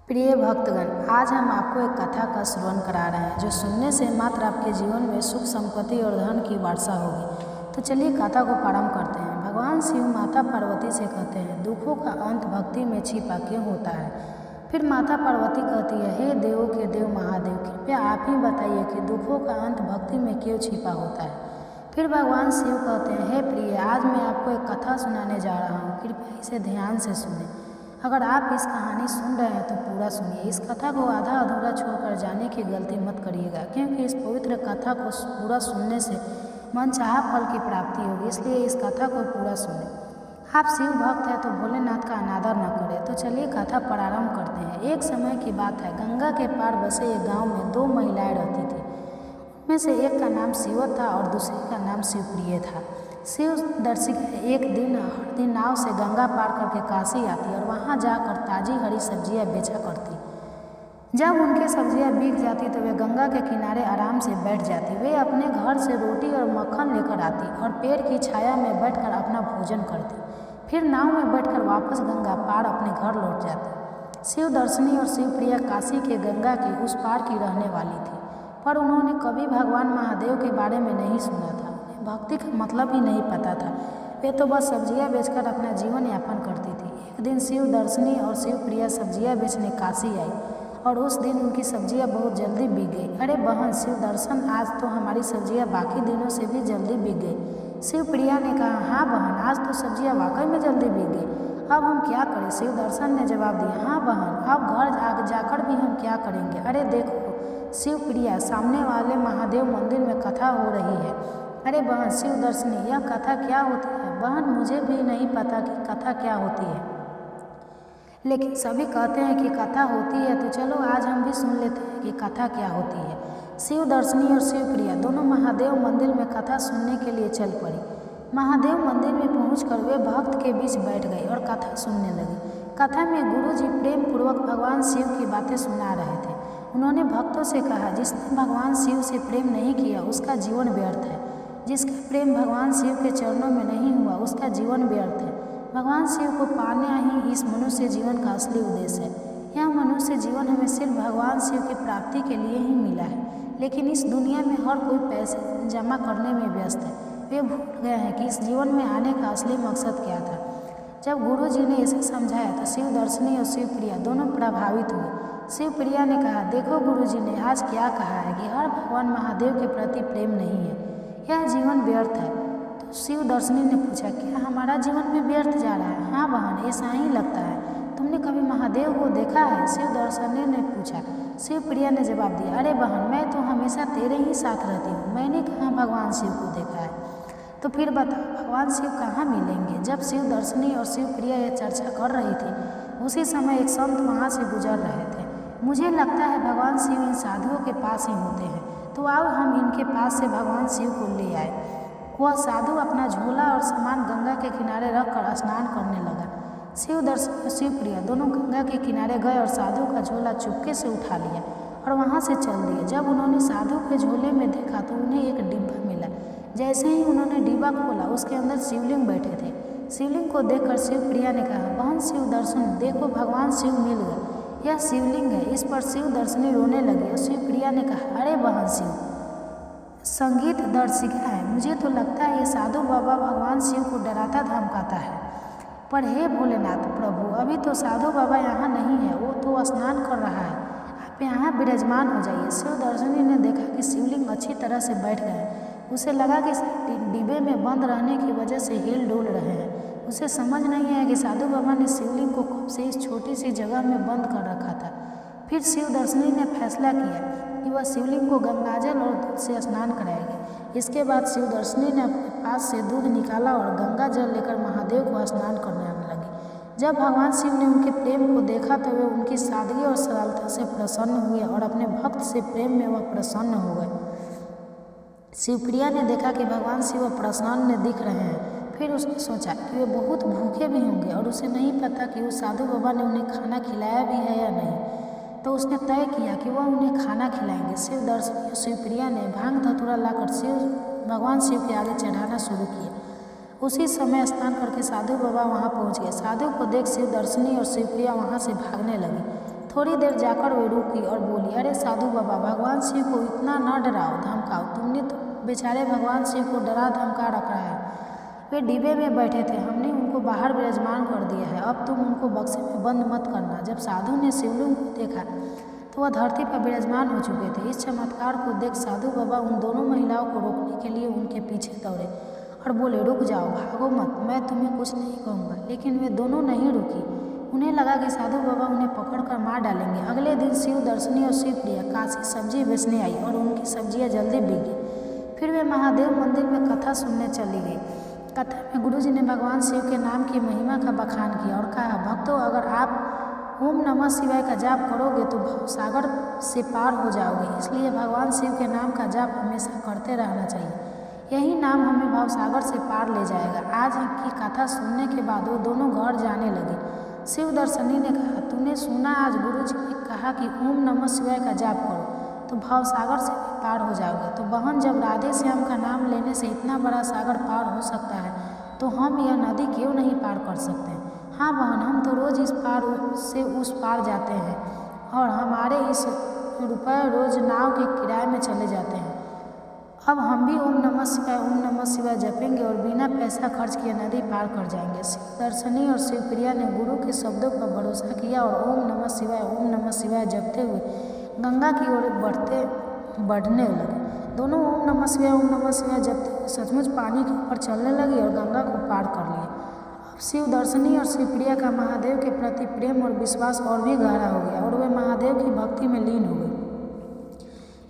प्रिय भक्तगण, आज हम आपको एक कथा का श्रवण करा रहे हैं जो सुनने से मात्र आपके जीवन में सुख संपत्ति और धन की वर्षा होगी। तो चलिए कथा को प्रारंभ करते हैं। भगवान शिव माता पार्वती से कहते हैं, दुखों का अंत भक्ति में छिपा क्यों होता है। फिर माता पार्वती कहती है, हे देवों के देव महादेव, कृपया आप ही बताइए कि दुखों का अंत भक्ति में क्यों छिपा होता है। फिर भगवान शिव कहते हैं, हे प्रिय, आज मैं आपको एक कथा सुनाने जा रहा हूँ, कृपया इसे ध्यान से सुनें। अगर आप इस कहानी सुन रहे हैं तो पूरा सुनिए। इस कथा को आधा अधूरा छोड़कर जाने की गलती मत करिएगा, क्योंकि इस पवित्र कथा को पूरा सुनने से मनचाहा फल की प्राप्ति होगी। इसलिए इस कथा को पूरा सुनें। आप शिव भक्त हैं तो भोलेनाथ का अनादर न करें। तो चलिए कथा प्रारंभ करते हैं। एक समय की बात है, गंगा के पार बसे एक गाँव में दो महिलाएं रहती थी। उनमें से एक का नाम शिव था और दूसरे का नाम शिवप्रिय था। शिव दर्शिका एक दिन हर दिन नाव से गंगा पार करके काशी आती और वहां जाकर ताजी हरी सब्जियां बेचा करती। जब उनकी सब्जियां बिक जाती तो वे गंगा के किनारे आराम से बैठ जाती। वे अपने घर से रोटी और मक्खन लेकर आती और पेड़ की छाया में बैठकर अपना भोजन करती। फिर नाव में बैठकर वापस गंगा पार अपने घर लौट जाती। शिव दर्शनी और शिवप्रिया काशी के गंगा के उस पार की रहने वाली थी, पर उन्होंने कभी भगवान महादेव के बारे में नहीं सुना था। भक्ति का मतलब ही नहीं पता था। वे तो बस सब्जियां बेचकर अपना जीवन यापन करती थी। एक दिन शिव दर्शनी और शिवप्रिया सब्जियां बेचने काशी आई और उस दिन उनकी सब्जियां बहुत जल्दी बिक गई। अरे बहन शिव दर्शन, आज तो हमारी सब्जियां बाकी दिनों से भी जल्दी बिक गई। शिवप्रिया ने कहा, हाँ बहन, आज तो सब्जियां वाकई में जल्दी बिक गई। अब हम क्या करें। शिव दर्शन ने जवाब दिया, हाँ बहन, अब घर जाकर भी हम क्या करेंगे। अरे देखो शिवप्रिया, सामने वाले महादेव मंदिर में कथा हो रही है। अरे बहन शिव दर्शनी, यह कथा क्या होती है। बहन, मुझे भी नहीं पता कि कथा क्या होती है, लेकिन सभी कहते हैं कि कथा होती है, तो चलो आज हम भी सुन लेते हैं कि कथा क्या होती है। शिव दर्शनी और शिवप्रिया दोनों महादेव मंदिर में कथा सुनने के लिए चल पड़ी। महादेव मंदिर में पहुंचकर वे भक्त के बीच बैठ गई और कथा सुनने लगी। कथा में गुरु जी प्रेम पूर्वक भगवान शिव की बातें सुना रहे थे। उन्होंने भक्तों से कहा, जिसने भगवान शिव से प्रेम नहीं किया उसका जीवन व्यर्थ है। जिसका प्रेम भगवान शिव के चरणों में नहीं हुआ उसका जीवन व्यर्थ है। भगवान शिव को पाना ही इस मनुष्य जीवन का असली उद्देश्य है। यह मनुष्य जीवन हमें सिर्फ भगवान शिव की प्राप्ति के लिए ही मिला है, लेकिन इस दुनिया में हर कोई पैसे जमा करने में व्यस्त है। वे भूल गए हैं कि इस जीवन में आने का असली मकसद क्या था। जब गुरु जी ने इसे समझाया तो शिव दर्शनी और शिवप्रिया दोनों प्रभावित हुए। शिवप्रिया ने कहा, देखो गुरु जी ने आज क्या कहा है कि हर भगवान महादेव के प्रति प्रेम नहीं है, यह जीवन व्यर्थ है। तो शिव दर्शनी ने पूछा, क्या हमारा जीवन में व्यर्थ जा रहा है। हाँ बहन, ऐसा ही लगता है। तुमने कभी महादेव को देखा है। शिव दर्शनी ने पूछा। शिवप्रिया ने जवाब दिया, अरे बहन, मैं तो हमेशा तेरे ही साथ रहती हूँ, मैंने कहाँ भगवान शिव को देखा है। तो फिर बताओ, भगवान शिव कहाँ मिलेंगे। जब शिव दर्शनी और शिवप्रिया यह चर्चा कर रही थी, उसी समय एक संत वहाँ से गुजर रहे थे। मुझे लगता है भगवान शिव इन साधुओं के पास ही होते हैं, तो आओ हम इनके पास से भगवान शिव को ले आए। वह साधु अपना झोला और सामान गंगा के किनारे रखकर स्नान करने लगा। शिव दर्शन और शिवप्रिया दोनों गंगा के किनारे गए और साधु का झोला चुपके से उठा लिया और वहां से चल दिए। जब उन्होंने साधु के झोले में देखा तो उन्हें एक डिब्बा मिला। जैसे ही उन्होंने डिब्बा खोला, उसके अंदर शिवलिंग बैठे थे। शिवलिंग को देखकर शिवप्रिया ने कहा, बहन शिव दर्शन, देखो भगवान शिव मिल गए, यह शिवलिंग है। इस पर शिव दर्शनी रोने लगी और शिवप्रिया ने कहा, अरे बहन शिव संगीत दर्शिका है, मुझे तो लगता है ये साधु बाबा भगवान शिव को डराता धमकाता है। पर हे भोलेनाथ प्रभु, अभी तो साधु बाबा यहाँ नहीं है, वो तो स्नान कर रहा है, आप यहाँ विराजमान हो जाइए। शिव दर्शनी ने देखा कि शिवलिंग अच्छी तरह से बैठ गए। उसे लगा कि डिब्बे में बंद रहने की वजह से हिल डोल रहे हैं। उसे समझ नहीं आया कि साधु बाबा ने शिवलिंग को कब से इस छोटी सी जगह में बंद कर रखा था। फिर शिव दर्शनी ने फैसला किया कि वह शिवलिंग को गंगाजल और दूध से स्नान कराएगी। इसके बाद शिव दर्शनी ने अपने पास से दूध निकाला और गंगा जल लेकर महादेव को स्नान कराने लगी। जब भगवान शिव ने उनके प्रेम को देखा तो वे उनकी सादगी और सरलता से प्रसन्न हुए और अपने भक्त से प्रेम में वह प्रसन्न हो गए। शिवप्रिया ने देखा कि भगवान शिव प्रसन्न दिख रहे हैं। फिर उसने सोचा कि वे बहुत भूखे भी होंगे और उसे नहीं पता कि उस साधु बाबा ने उन्हें खाना खिलाया भी है या नहीं। तो उसने तय किया कि वह उन्हें खाना खिलाएंगे। शिव दर्शनी और शिवप्रिया ने भांग धतूरा लाकर भगवान शिव के आगे चढ़ाना शुरू किया। उसी समय स्नान करके साधु बाबा वहाँ पहुँच गए। साधु को देख शिव दर्शनी और शिवप्रिया वहाँ से भागने लगी थोड़ी देर जाकर वे रुकी और बोली, अरे साधु बाबा, भगवान शिव को इतना न डराओ धमकाओ, तुमने तो बेचारे भगवान शिव को डरा धमका रखा है। वे डिब्बे में बैठे थे, हमने उनको बाहर विराजमान कर दिया है, अब तुम उनको बक्से में बंद मत करना। जब साधु ने शिवलिंग को देखा तो वह धरती पर विराजमान हो चुके थे। इस चमत्कार को देख साधु बाबा उन दोनों महिलाओं को रोकने के लिए उनके पीछे दौड़े और बोले, रुक जाओ, भागो मत, मैं तुम्हें कुछ नहीं कहूँगा। लेकिन वे दोनों नहीं रुकी। उन्हें लगा कि साधु बाबा उन्हें पकड़कर मार डालेंगे। अगले दिन शिव दर्शनी और शिवप्रिया काशी सब्जी बेचने आई और उनकी सब्जियां जल्दी बिक गई। फिर वे महादेव मंदिर में कथा सुनने चली गई। कथा में गुरुजी ने भगवान शिव के नाम की महिमा का बखान किया और कहा, भक्तों, अगर आप ओम नमः शिवाय का जाप करोगे तो भवसागर से पार हो जाओगे। इसलिए भगवान शिव के नाम का जाप हमेशा करते रहना चाहिए। यही नाम हमें भवसागर से पार ले जाएगा। आज की कथा सुनने के बाद वो दोनों घर जाने लगे। शिव दर्शनी ने कहा, तूने सुना, आज गुरुजी ने कहा कि ओम नमः शिवाय का जाप करो तो भवसागर से भी पार हो जाओगे। तो बहन, जब राधे श्याम का नाम लेने से इतना बड़ा सागर पार हो सकता है तो हम यह नदी क्यों नहीं पार कर सकते? हाँ बहन, हम तो रोज़ इस पार से उस पार जाते हैं और हमारे इस रुपये रोज़ नाव के किराए में चले जाते हैं। अब हम भी ओम नमः शिवाय जपेंगे और बिना पैसा खर्च किए नदी पार कर जाएंगे। शिव दर्शनी और शिवप्रिया ने गुरु के शब्दों पर भरोसा किया और ओम नमः शिवाय जपते हुए गंगा की ओर बढ़ने लगे। दोनों ओम नमः शिवाय जपते हुए सचमुच पानी के ऊपर चलने लगे और गंगा को पार कर लिए। अब शिव दर्शनी और शिवप्रिया का महादेव के प्रति प्रेम और विश्वास और भी गहरा हो गया और वे महादेव की भक्ति में लीन हो गए।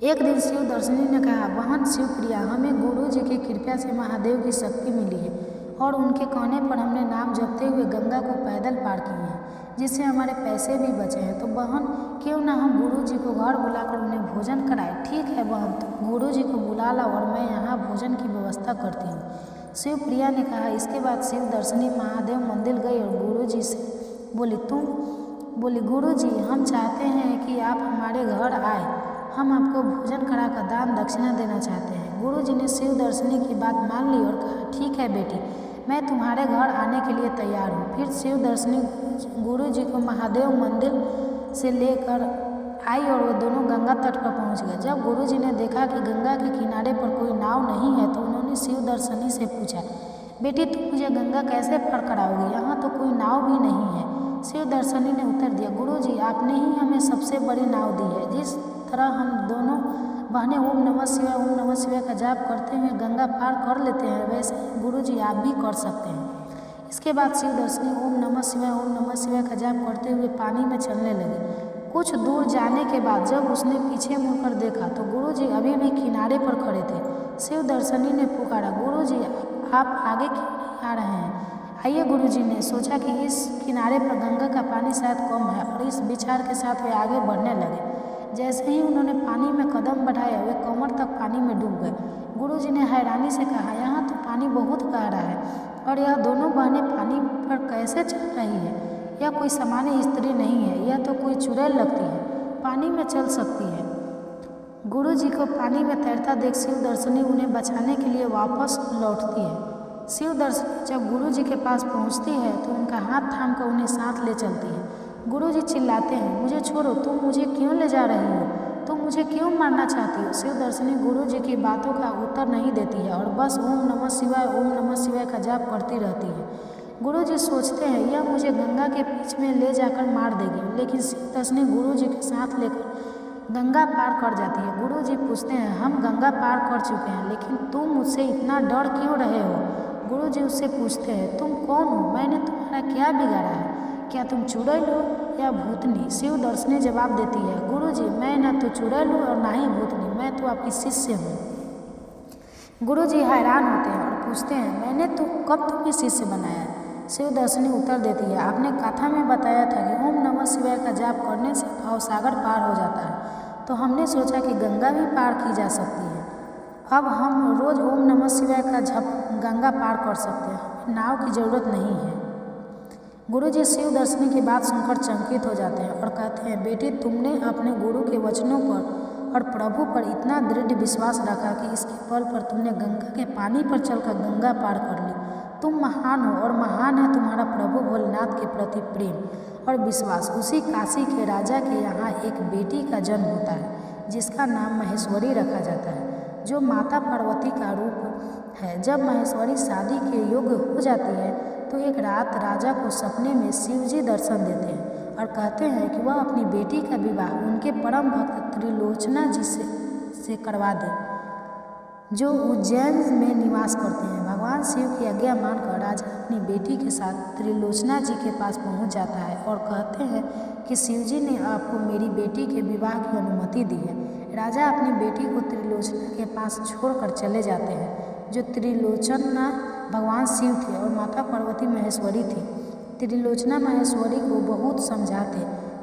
एक दिन शिव दर्शनी ने कहा, बहन शिवप्रिया, हमें गुरु जी की कृपा से महादेव की शक्ति मिली है और उनके कहने पर हमने नाम जपते हुए गंगा को पैदल पार किए हैं, जिससे हमारे पैसे भी बचे हैं। तो बहन, क्यों ना हम गुरु जी को घर बुलाकर उन्हें भोजन कराएं? ठीक है बहन, तुम गुरु जी को बुला लाओ और मैं यहाँ भोजन की व्यवस्था करती हूँ, शिवप्रिया ने कहा। इसके बाद शिव दर्शनी महादेव मंदिर गई और गुरु जी से बोली, गुरु जी, हम चाहते हैं कि आप हमारे घर आए, हम आपको भोजन कराकर दान दक्षिणा देना चाहते हैं। गुरु जी ने शिव दर्शनी की बात मान ली और कहा, ठीक है बेटी, मैं तुम्हारे घर आने के लिए तैयार हूँ। फिर शिव दर्शनी गुरु जी को महादेव मंदिर से लेकर आई और वे दोनों गंगा तट पर पहुँच गए। जब गुरु जी ने देखा कि गंगा के किनारे पर कोई नाव नहीं है तो उन्होंने शिव दर्शनी से पूछा, बेटी, तुम मुझे गंगा कैसे पार कराओगी? यहाँ तो कोई नाव भी नहीं है। शिव दर्शनी ने उत्तर दिया, गुरु जी, आपने ही हमें सबसे बड़ी नाव दी है। जिस तरह हम दोनों बहनें ओम नमः शिवाय का जाप करते हुए गंगा पार कर लेते हैं, वैसे ही गुरु जी आप भी कर सकते हैं। इसके बाद शिव दर्शनी ओम नमः शिवाय का जाप करते हुए पानी में चलने लगे। कुछ दूर जाने के बाद जब उसने पीछे मुड़कर देखा तो गुरु जी अभी भी किनारे पर खड़े थे। शिव दर्शनी ने पुकारा, गुरु जी, आप आगे क्यों नहीं आ रहे हैं? आइए। गुरु जी ने सोचा कि इस किनारे पर गंगा का पानी शायद कम है और इस विचार के साथ वे आगे बढ़ने लगे। जैसे ही उन्होंने पानी में कदम बढ़ाया, वे कमर तक पानी में डूब गए। गुरु जी ने हैरानी से कहा, यहाँ तो पानी बहुत गहरा है और यह दोनों बहनें पानी पर कैसे चल रही है? यह कोई सामान्य स्त्री नहीं है, यह तो कोई चुड़ैल लगती है, पानी में चल सकती है। गुरु जी को पानी में तैरता देख शिव दर्शनी उन्हें बचाने के लिए वापस लौटती है। शिव दर्शनी जब गुरु जी के पास पहुंचती है तो उनका हाथ थाम कर उन्हें साथ ले चलती है। गुरु जी चिल्लाते हैं, मुझे छोड़ो, तुम मुझे क्यों ले जा रही हो? तुम मुझे क्यों मारना चाहती हो? शिव दर्शनी गुरु जी की बातों का उत्तर नहीं देती है और बस ओम नमः शिवाय का जाप करती रहती है। गुरु जी सोचते हैं, यह मुझे गंगा के बीच में ले जाकर मार देगी, लेकिन शिव दर्शनी गुरु जी के साथ लेकर गंगा पार कर जाती है। गुरु जी पूछते हैं, हम गंगा पार कर चुके हैं, लेकिन तुम मुझसे इतना डर क्यों रहे हो? गुरु जी उससे पूछते हैं, तुम कौन हो? मैंने तुम्हारा क्या बिगाड़ा है? क्या तुम चुड़ैल हो या भूतनी? शिव दर्शनी जवाब देती है, गुरु जी, मैं ना तो चुड़ैल हूँ और ना ही भूतनी, मैं तो आपकी शिष्य हूँ। गुरु जी हैरान होते हैं और पूछते हैं, मैंने तो कब तुम्हें शिष्य बनाया? शिव दर्शनी उत्तर देती है, आपने कथा में बताया था कि ओम नमः शिवाय का जाप करने से भवसागर पार हो जाता है, तो हमने सोचा कि गंगा भी पार की जा सकती है। अब हम रोज़ ओम नमः शिवाय का जप गंगा पार कर सकते हैं, हमें नाव की ज़रूरत नहीं है। गुरु जी शिव दर्शनी की बात सुनकर चकित हो जाते हैं और कहते हैं, बेटी, तुमने अपने गुरु के वचनों पर और प्रभु पर इतना दृढ़ विश्वास रखा कि इसके बल पर तुमने गंगा के पानी पर चलकर गंगा पार कर ली। तुम महान हो और महान है तुम्हारा प्रभु भोलेनाथ के प्रति प्रेम। और विश्वास। उसी काशी के राजा के यहाँ एक बेटी का जन्म होता है जिसका नाम महेश्वरी रखा जाता है, जो माता पार्वती का रूप है। जब महेश्वरी शादी के योग्य हो जाती है तो एक रात राजा को सपने में शिवजी दर्शन देते हैं और कहते हैं कि वह अपनी बेटी का विवाह उनके परम भक्त त्रिलोचना जी से करवा दे, जो उज्जैन में निवास करते हैं। भगवान शिव की आज्ञा मानकर राजा अपनी बेटी के साथ त्रिलोचना जी के पास पहुंच जाता है और कहते हैं कि शिवजी ने आपको मेरी बेटी के विवाह की अनुमति दी है। राजा अपनी बेटी को त्रिलोचना के पास छोड़कर चले जाते हैं, जो त्रिलोचना भगवान शिव थे और माता पार्वती महेश्वरी थी। त्रिलोचना महेश्वरी को बहुत समझाते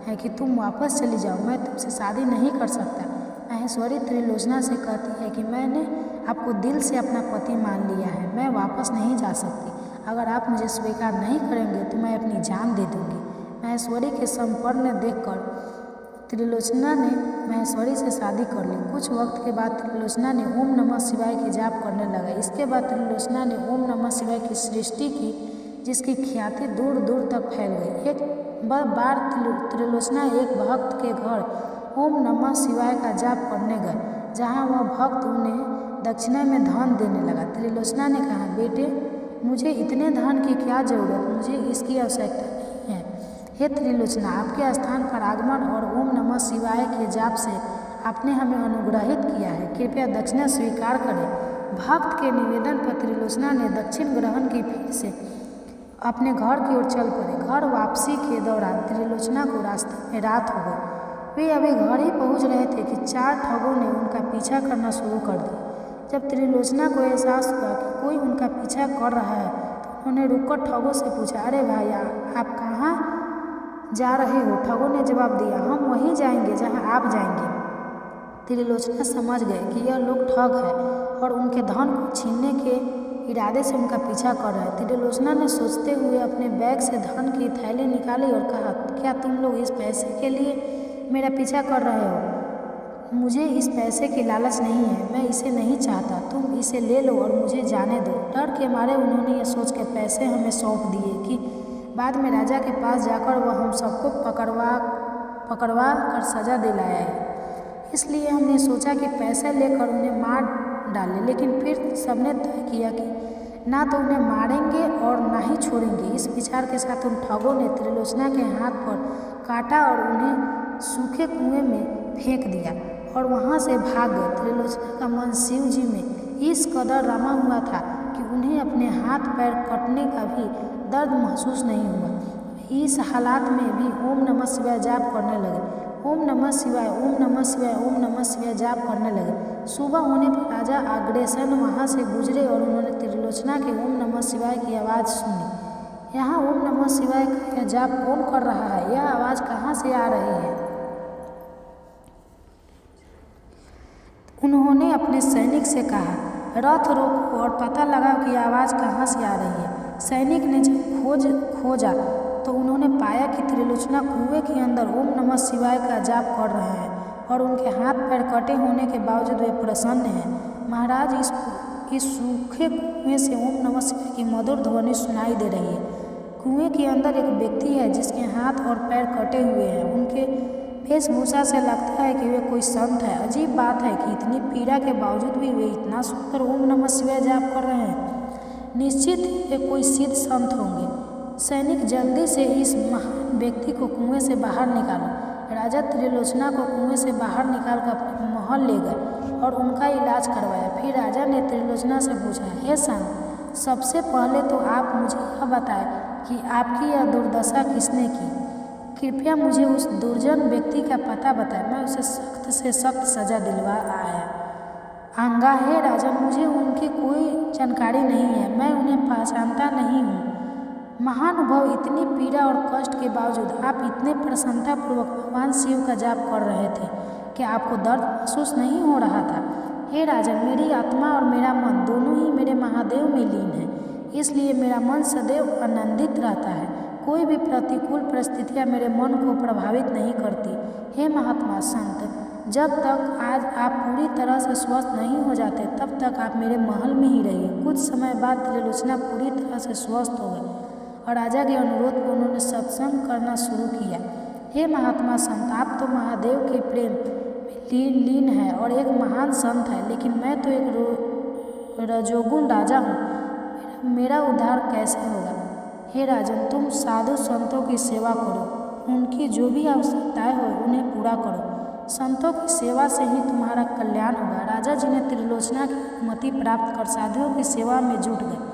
हैं कि तुम वापस चली जाओ, मैं तुमसे शादी नहीं कर सकता। महेश्वरी त्रिलोचना से कहती है कि मैंने आपको दिल से अपना पति मान लिया है, मैं वापस नहीं जा सकती। अगर आप मुझे स्वीकार नहीं करेंगे तो मैं अपनी जान दे दूंगी। महेश्वरी के संपन्न देखकर त्रिलोचना ने महेश्वरी से शादी कर ली। कुछ वक्त के बाद त्रिलोचना ने ओम नमः शिवाय की जाप करने लगा। इसके बाद त्रिलोचना ने ओम नमः शिवाय की सृष्टि की, जिसकी ख्याति दूर दूर तक फैल गई। एक बार त्रिलोचना एक भक्त के घर ओम नमः शिवाय का जाप करने गए, जहाँ वह भक्त उन्हें दक्षिणा में धन देने लगा। त्रिलोचना ने कहा, बेटे मुझे इतने धन की क्या जरूरत, मुझे इसकी आवश्यकता नहीं है। हे त्रिलोचना, आपके स्थान पर आगमन और ओम नमः शिवाय के जाप से आपने हमें अनुग्रहित किया है, कृपया दक्षिणा स्वीकार करें। भक्त के निवेदन पर त्रिलोचना ने दक्षिण ग्रहण की फिर से अपने घर की ओर चल पड़े। घर वापसी के दौरान त्रिलोचना को रास्ते में रात हो गई। वे अभी घर ही पहुंच रहे थे कि 4 ठगों ने उनका पीछा करना शुरू कर दिया। जब त्रिलोचना को एहसास हुआ कि कोई उनका पीछा कर रहा है तो उन्होंने रुककर ठगों से पूछा, अरे भाई आप कहाँ जा रहे हो? ठगों ने जवाब दिया, हम वहीं जाएंगे जहाँ आप जाएंगे। त्रिलोचना समझ गए कि यह लोग ठग है और उनके धन को छीनने के इरादे से उनका पीछा कर रहे हैं। त्रिलोचना ने सोचते हुए अपने बैग से धन की थैली निकाली और कहा, क्या तुम लोग इस पैसे के लिए मेरा पीछा कर रहे हो? मुझे इस पैसे की लालच नहीं है, मैं इसे नहीं चाहता, तुम इसे ले लो और मुझे जाने दो। डर के मारे उन्होंने यह सोच के पैसे हमें सौंप दिए कि बाद में राजा के पास जाकर वह हम सबको पकड़वा कर सजा दिलाया है। इसलिए हमने सोचा कि पैसे लेकर उन्हें मार डालें, लेकिन फिर सबने तय किया कि ना तो उन्हें मारेंगे और ना ही छोड़ेंगे। इस विचार के साथ उन ठगों ने त्रिलोचना के हाथ पर काटा और उन्हें सूखे कुएं में फेंक दिया और वहां से भाग गए। त्रिलोचना का मन शिव जी में इस कदर रमा हुआ था कि उन्हें अपने हाथ पैर कटने का भी दर्द महसूस नहीं हुआ। इस हालात में भी ओम नमः शिवाय जाप करने लगे। ओम नमः शिवाय, ओम नमः शिवाय, ओम नमः शिवाय जाप करने लगे। सुबह होने पर राजा अग्रसेन वहाँ से गुजरे और उन्होंने त्रिलोचना के ओम नमः शिवाय की आवाज़ सुनी। यहाँ ओम नमः शिवाय का यह जाप कौन कर रहा है? यह आवाज़ कहाँ से आ रही है? उन्होंने अपने सैनिक से कहा, रथ रोको और पता लगाओ कि आवाज़ कहाँ से आ रही है। सैनिक ने जब खोजा तो उन्होंने पाया कि त्रिलोचना कुएं के अंदर ओम नमः शिवाय का जाप कर रहे हैं और उनके हाथ पैर कटे होने के बावजूद वे प्रसन्न हैं। महाराज, इस सूखे कुएं से ओम नमः शिवाय की मधुर ध्वनि सुनाई दे रही है। कुएं के अंदर एक व्यक्ति है जिसके हाथ और पैर कटे हुए हैं। उनके वेशभूषा से लगता है कि वे कोई संत है। अजीब बात है कि इतनी पीड़ा के बावजूद भी वे इतना सुंदर ओम नमः शिवाय जाप कर रहे हैं। निश्चित वे कोई सिद्ध संत होंगे। सैनिक, जल्दी से इस महान व्यक्ति को कुएं से बाहर निकालो। राजा त्रिलोचना को कुएं से बाहर निकालकर अपने महल ले गए और उनका इलाज करवाया। फिर राजा ने त्रिलोचना से पूछा, हे संत, सबसे पहले तो आप मुझे यह बताएं कि आपकी यह दुर्दशा किसने की? कृपया मुझे उस दुर्जन व्यक्ति का पता बताएं, मैं उसे सख्त से सख्त सजा दिलवा आया। आज्ञा है राजन, मुझे उनकी कोई जानकारी नहीं है, मैं उन्हें पहचानता नहीं हूँ। महानुभाव, इतनी पीड़ा और कष्ट के बावजूद आप इतने प्रसन्नतापूर्वक भगवान शिव का जाप कर रहे थे, क्या आपको दर्द महसूस नहीं हो रहा था? हे राजन, मेरी आत्मा और मेरा मन दोनों ही मेरे महादेव में लीन है, इसलिए मेरा मन सदैव आनंदित रहता है। कोई भी प्रतिकूल परिस्थितियाँ मेरे मन को प्रभावित नहीं करती। हे महात्मा संत, जब तक आज आप पूरी तरह से स्वस्थ नहीं हो जाते तब तक आप मेरे महल में ही रहिए। कुछ समय बाद त्रिलोचना पूरी तरह से स्वस्थ हो गए और राजा के अनुरोध पर उन्होंने सत्संग करना शुरू किया। हे महात्मा संत, आप तो महादेव के प्रेम में लीन है और एक महान संत है, लेकिन मैं तो एक रजोगुण राजा हूँ। मेरा उद्धार कैसे होगा? हे राजन, तुम साधु संतों की सेवा करो, उनकी जो भी आवश्यकताएं हो उन्हें पूरा करो। संतों की सेवा से ही तुम्हारा कल्याण होगा। राजा जी ने त्रिलोचना की अनुमति प्राप्त कर साधुओं की सेवा में जुट गए।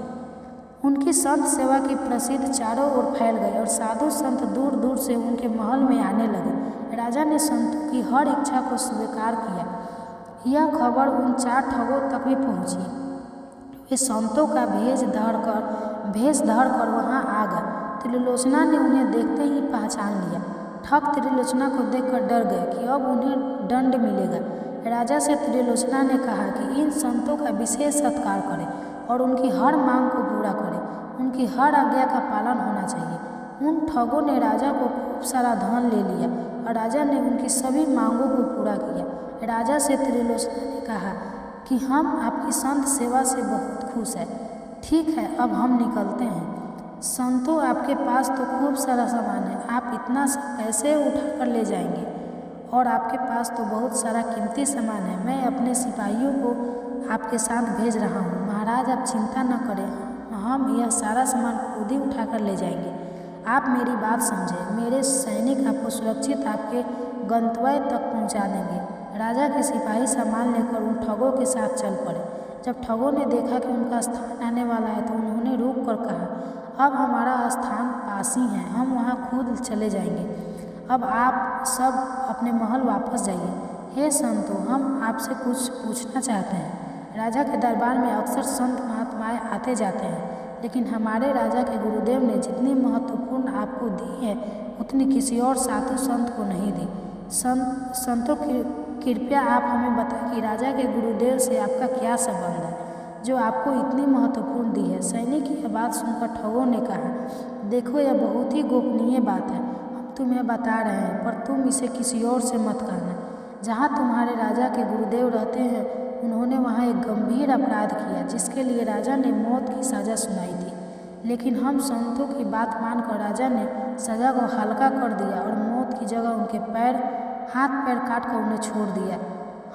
उनकी संत सेवा की प्रसिद्ध चारों ओर फैल गई और साधु संत दूर दूर से उनके महल में आने लगे। राजा ने संतों की हर इच्छा को स्वीकार किया। यह खबर उन 4 ठगों तक भी पहुंची। वे संतों का भेष धर कर वहाँ आ गए। त्रिलोचना ने उन्हें देखते ही पहचान लिया। ठग त्रिलोचना को देखकर डर गए कि अब उन्हें दंड मिलेगा। राजा से त्रिलोचना ने कहा कि इन संतों का विशेष सत्कार करें और उनकी हर मांग को पूरा करें। उनकी हर आज्ञा का पालन होना चाहिए। उन ठगों ने राजा को खूब सारा धन ले लिया और राजा ने उनकी सभी मांगों को पूरा किया। राजा से त्रिलोचना ने कहा कि हम आपकी संत सेवा से बहुत खुश हैं। ठीक है, अब हम निकलते हैं। संतों, आपके पास तो खूब सारा सामान है, आप इतना सब कैसे उठा कर ले जाएंगे? और आपके पास तो बहुत सारा कीमती सामान है। मैं अपने सिपाहियों को आपके साथ भेज रहा हूँ। महाराज, आप चिंता न करें, हम यह सारा सामान खुद ही उठा कर ले जाएंगे। आप मेरी बात समझें। मेरे सैनिक आपको सुरक्षित आपके गंतव्य तक पहुँचा देंगे। राजा के सिपाही सामान लेकर उन ठगों के साथ चल पड़े। जब ठगों ने देखा कि उनका स्थान आने वाला है तो उन्होंने रुक कर कहा, अब हमारा स्थान पास ही है, हम वहाँ खुद चले जाएंगे। अब आप सब अपने महल वापस जाइए। हे संतों, हम आपसे कुछ पूछना चाहते हैं। राजा के दरबार में अक्सर संत महात्माएं आते जाते हैं, लेकिन हमारे राजा के गुरुदेव ने जितनी महत्वपूर्ण आपको दी है उतनी किसी और साधु संत को नहीं दी। संतों की कृपया आप हमें बताएं कि राजा के गुरुदेव से आपका क्या संबंध है जो आपको इतनी महत्वपूर्ण दी है। सैनिक की यह बात सुनकर ठगों ने कहा, देखो, यह बहुत ही गोपनीय बात है, हम तुम्हें बता रहे हैं, पर तुम इसे किसी और से मत कहना। जहाँ तुम्हारे राजा के गुरुदेव रहते हैं, उन्होंने वहाँ एक गंभीर अपराध किया जिसके लिए राजा ने मौत की सज़ा सुनाई थी, लेकिन हम संतों की बात मानकर राजा ने सज़ा को हल्का कर दिया और मौत की जगह उनके हाथ पैर काट कर उन्हें छोड़ दिया।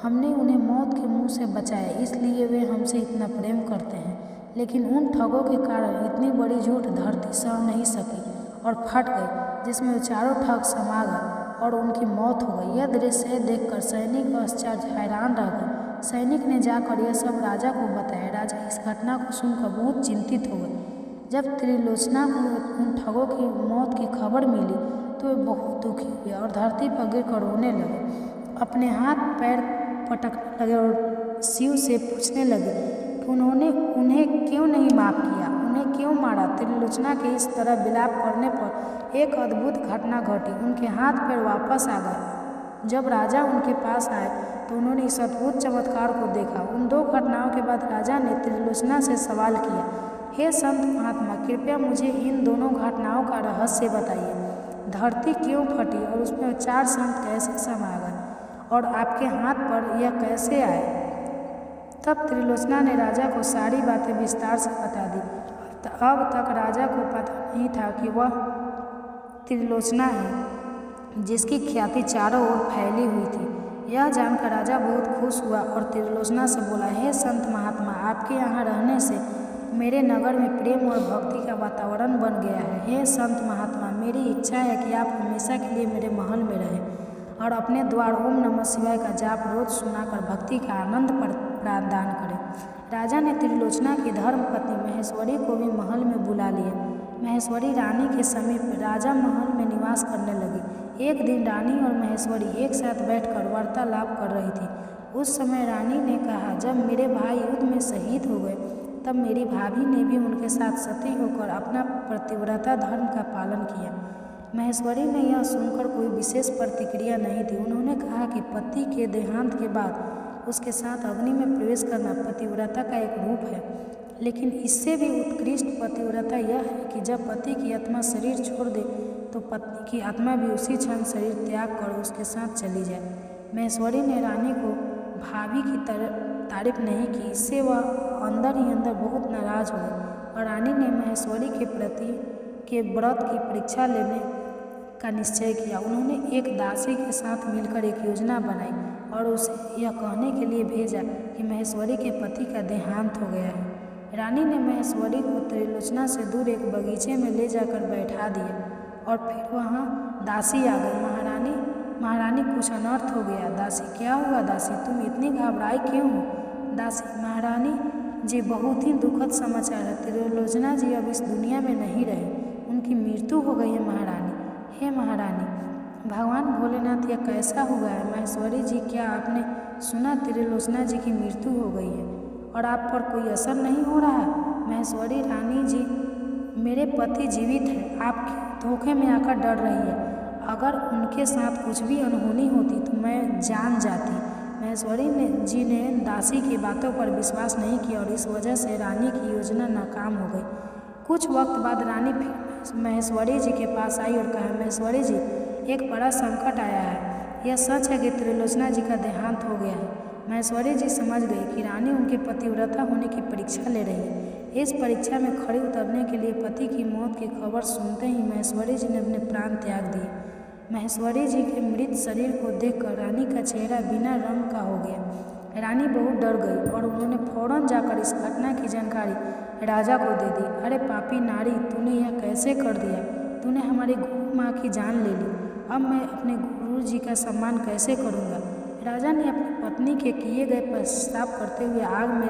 हमने उन्हें मौत के मुंह से बचाया, इसलिए वे हमसे इतना प्रेम करते हैं। लेकिन उन ठगों के कारण इतनी बड़ी झूठ धरती सह नहीं सकी और फट गई, जिसमें चारों ठग समा गए और उनकी मौत हो गई। यह दृश्य देखकर सैनिक आश्चर्य हैरान रह गए। सैनिक ने जाकर यह सब राजा को बताया। राजा इस घटना को सुनकर बहुत चिंतित हो गए। जब त्रिलोचना को उन ठगों की मौत की खबर मिली तो वे बहुत दुखी हुए और धरती पर गिरकर रोने लगे। अपने हाथ पैर पटकने लगे और शिव से पूछने लगे कि उन्होंने उन्हें क्यों नहीं माफ़ किया, उन्हें क्यों मारा। त्रिलोचना के इस तरह विलाप करने पर एक अद्भुत घटना घटी। उनके हाथ पैर वापस आ गए। जब राजा उनके पास आए तो उन्होंने इस अद्भुत चमत्कार को देखा। उन 2 घटनाओं के बाद राजा ने त्रिलोचना से सवाल किया, हे संत महात्मा, कृपया मुझे इन दोनों घटनाओं का रहस्य बताइए। धरती क्यों फटी और उसमें 4 संत कैसे समा गए और आपके हाथ पर यह कैसे आए? तब त्रिलोचना ने राजा को सारी बातें विस्तार से बता दी। अब तक राजा को पता नहीं था कि वह त्रिलोचना है जिसकी ख्याति चारों ओर फैली हुई थी। यह जानकर राजा बहुत खुश हुआ और त्रिलोचना से बोला, हे संत महात्मा, आपके यहाँ रहने से मेरे नगर में प्रेम और भक्ति का वातावरण बन गया है। हे संत महात्मा, मेरी इच्छा है कि आप हमेशा के लिए मेरे महल में रहें और अपने द्वार ओम नमः शिवाय का जाप रोज सुनाकर भक्ति का आनंद प्रदान करें। राजा ने त्रिलोचना की धर्मपत्नी महेश्वरी को भी महल में बुला लिया। महेश्वरी रानी के समीप राजा महल में निवास करने लगी। एक दिन रानी और महेश्वरी एक साथ बैठकर वार्तालाप कर रही थी। उस समय रानी ने कहा, जब मेरे भाई युद्ध में शहीद हो गए तब मेरी भाभी ने भी उनके साथ सती होकर अपना पतिव्रता धर्म का पालन किया। महेश्वरी ने यह सुनकर कोई विशेष प्रतिक्रिया नहीं दी। उन्होंने कहा कि पति के देहांत के बाद उसके साथ अग्नि में प्रवेश करना पतिव्रता का एक रूप है, लेकिन इससे भी उत्कृष्ट पतिव्रता यह है कि जब पति की आत्मा शरीर छोड़ दे तो पत्नी की आत्मा भी उसी क्षण शरीर त्याग कर उसके साथ चली जाए। महेश्वरी ने रानी को भाभी की तारीफ नहीं की, इससे वह अंदर ही अंदर बहुत नाराज हुए और रानी ने महेश्वरी के प्रति के व्रत की परीक्षा लेने का निश्चय किया। उन्होंने एक दासी के साथ मिलकर एक योजना बनाई और उसे यह कहने के लिए भेजा कि महेश्वरी के पति का देहांत हो गया है। रानी ने महेश्वरी को त्रिलोचना से दूर एक बगीचे में ले जाकर बैठा दिया और फिर वहाँ दासी आ गई। महारानी कुछ अनर्थ हो गया। दासी, क्या हुआ दासी, तुम इतनी घबराई क्यों हो? दासी, महारानी जी बहुत ही दुखद समाचार है। त्रिलोचना जी अब इस दुनिया में नहीं रहे, उनकी मृत्यु हो गई है महारानी। हे महारानी, भगवान भोलेनाथ, यह कैसा हुआ है? महेश्वरी जी, क्या आपने सुना त्रिलोचना जी की मृत्यु हो गई है और आप पर कोई असर नहीं हो रहा? महेश्वरी, रानी जी, मेरे पति जीवित हैं, आपके धोखे में आकर डर रही है। अगर उनके साथ कुछ भी अनहोनी होती तो मैं जान जाती। महेश्वरी जी ने दासी की बातों पर विश्वास नहीं किया और इस वजह से रानी की योजना नाकाम हो गई। कुछ वक्त बाद रानी फिर महेश्वरी जी के पास आई और कहा, महेश्वरी जी, एक बड़ा संकट आया है। यह सच है कि त्रिलोचना जी का देहांत हो गया है। महेश्वरी जी समझ गई कि रानी उनके पतिव्रता होने की परीक्षा ले रही है। इस परीक्षा में खड़े उतरने के लिए पति की मौत की खबर सुनते ही महेश्वरी जी ने अपने प्राण त्याग दिए। महेश्वरी जी के मृत शरीर को देखकर रानी का चेहरा बिना रंग का हो गया। रानी बहुत डर गई और उन्होंने फौरन जाकर इस घटना की जानकारी राजा को दे दी। अरे पापी नारी, तूने यह कैसे कर दिया? तूने हमारी गुरु माँ की जान ले ली। अब मैं अपने गुरु जी का सम्मान कैसे करूँगा? राजा ने अपनी पत्नी के किए गए प्रस्ताव करते हुए आग में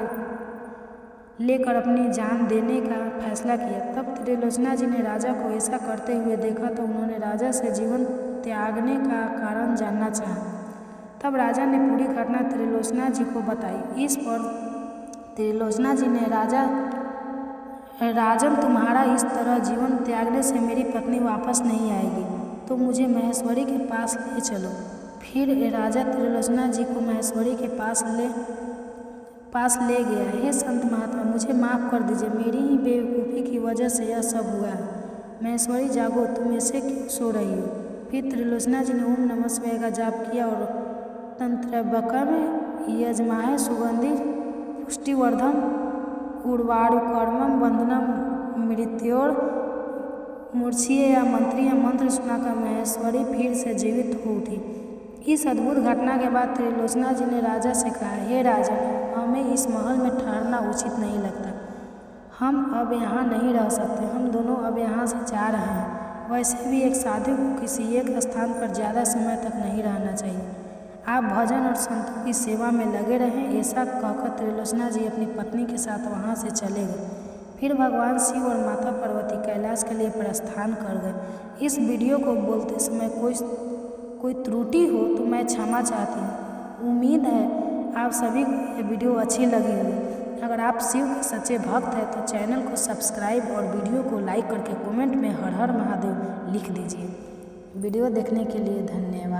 लेकर अपनी जान देने का फैसला किया। तब त्रिलोचना जी ने राजा को ऐसा करते हुए देखा तो उन्होंने राजा से जीवन त्यागने का कारण जानना चाहा। तब राजा ने पूरी घटना त्रिलोचना जी को बताई। इस पर त्रिलोचना जी ने राजन, तुम्हारा इस तरह जीवन त्यागने से मेरी पत्नी वापस नहीं आएगी, तो मुझे महेश्वरी के पास ले चलो। फिर राजा त्रिलोचना जी को महेश्वरी के पास ले गया। हे संत महात्मा, मुझे माफ़ कर दीजिए, मेरी ही बेवकूफ़ी की वजह से यह सब हुआ है। महेश्वरी, जागो, तुम ऐसे क्यों सो रही हो? फिर त्रिलोचना जी ने ओम नमः शिवाय का जाप किया और तंत्रबकम यजमाहे सुगंधि पुष्टिवर्धम उर्वारुकर्मम वंदनम मृत्योर मूर्छिए या मंत्र सुनाकर महेश्वरी फिर से जीवित हो उठी। इस अद्भुत घटना के बाद त्रिलोचना जी ने राजा से कहा, हे राजा, हमें इस महल में ठहरना उचित नहीं लगता। हम अब यहाँ नहीं रह सकते। हम दोनों अब यहाँ से जा रहे हैं। वैसे भी एक साधु को किसी एक स्थान पर ज़्यादा समय तक नहीं रहना चाहिए। आप भजन और संतों की सेवा में लगे रहें। ऐसा कहकर त्रिलोचना जी अपनी पत्नी के साथ वहाँ से चले गए। फिर भगवान शिव और माता पार्वती कैलाश के लिए प्रस्थान कर गए। इस वीडियो को बोलते समय कोई त्रुटि हो तो मैं क्षमा चाहती हूँ। उम्मीद है आप सभी को यह वीडियो अच्छी लगी होगी। अगर आप शिव के सच्चे भक्त हैं तो चैनल को सब्सक्राइब और वीडियो को लाइक करके कमेंट में हर हर महादेव लिख दीजिए। वीडियो देखने के लिए धन्यवाद।